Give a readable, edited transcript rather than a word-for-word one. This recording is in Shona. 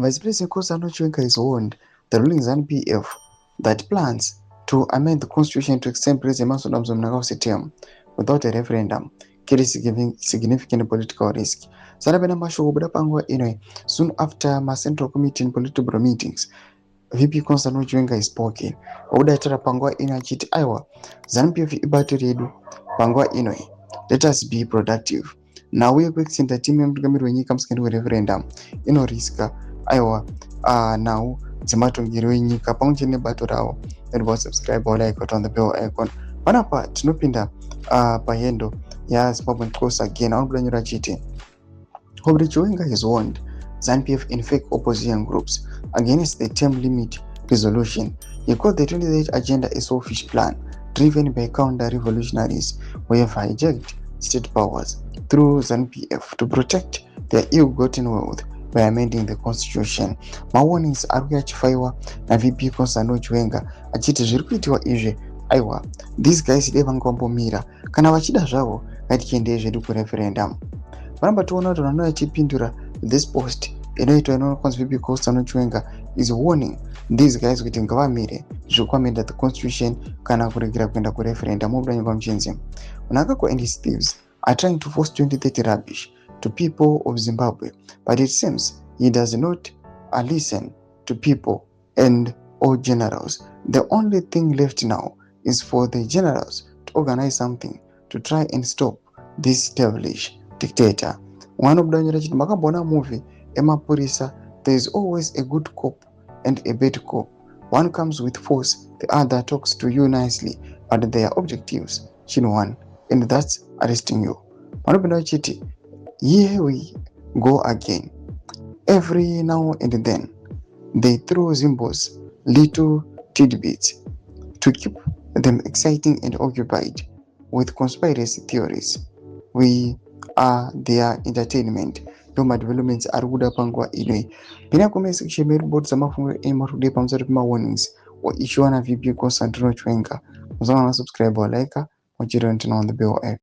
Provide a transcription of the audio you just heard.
Vice President Kosano Chiwenga is warned the ruling ZANU-PF that plans to amend the constitution to extend President Masudam's mnangagwa term without a referendum carries significant political risk. Sarabena Masho obuda panguva ino soon after my Central Committee in Politburo meetings. VP Kosano Chiwenga is spoken. Obuda tara panguva ino achiti aiwa ZANU-PF ibate redu panguva ino. Let us be productive. Now we are extend the team mtugamiri wenyika msikeni referendum ino riska aiwa now dzimatongero enyika pamwe nebato rawo and subscribe or like on the bell icon panapa tinopinda pahendo yaZimbabwe close again anobulanyura chiti Hobri Chiwenga has warned ZANU-PF in fake opposition groups against the term limit resolution. He called the 28th agenda a selfish plan driven by counter-revolutionaries who have hijacked state powers through ZANU-PF to protect their ill-gotten wealth by amending the constitution. My warnings are achifaiwa na VP Kosano Chiwenga achiti zviri kuitwa izvi aiwa these guys devangambomira kana vachida zvavo ngatichiendei zvedu kureferendum. Panapa toona kuti vanhu vachipindura this post inoitwa inonzi VP Kosano Chiwenga is warning these guys kuti ngavamire zvekuamenda the constitution kana kuregera kuenda kureferendum mubudanyika muchinzi. Mnangagwa and his thieves are trying to force 2030 rubbish to people of Zimbabwe, but it seems he does not listen to people and all generals. The only thing left now is for the generals to organize something to try and stop this devilish dictator. One of the makambona movie emapurisa, there is always a good cop and a bad cop. One comes with force, the other talks to you nicely, but their objectives one, and that's arresting you. Here we go again. Every now and then, they throw Zimbo's little tidbits to keep them exciting and occupied with conspiracy theories. We are their entertainment. Doma developments are kuda pangwa inoi. Pina comment section meru board zamafungo emarude pamsari pima warnings wa issuana VP Kosano Chiwenga. Muzana subscribe or like, on the bell icon.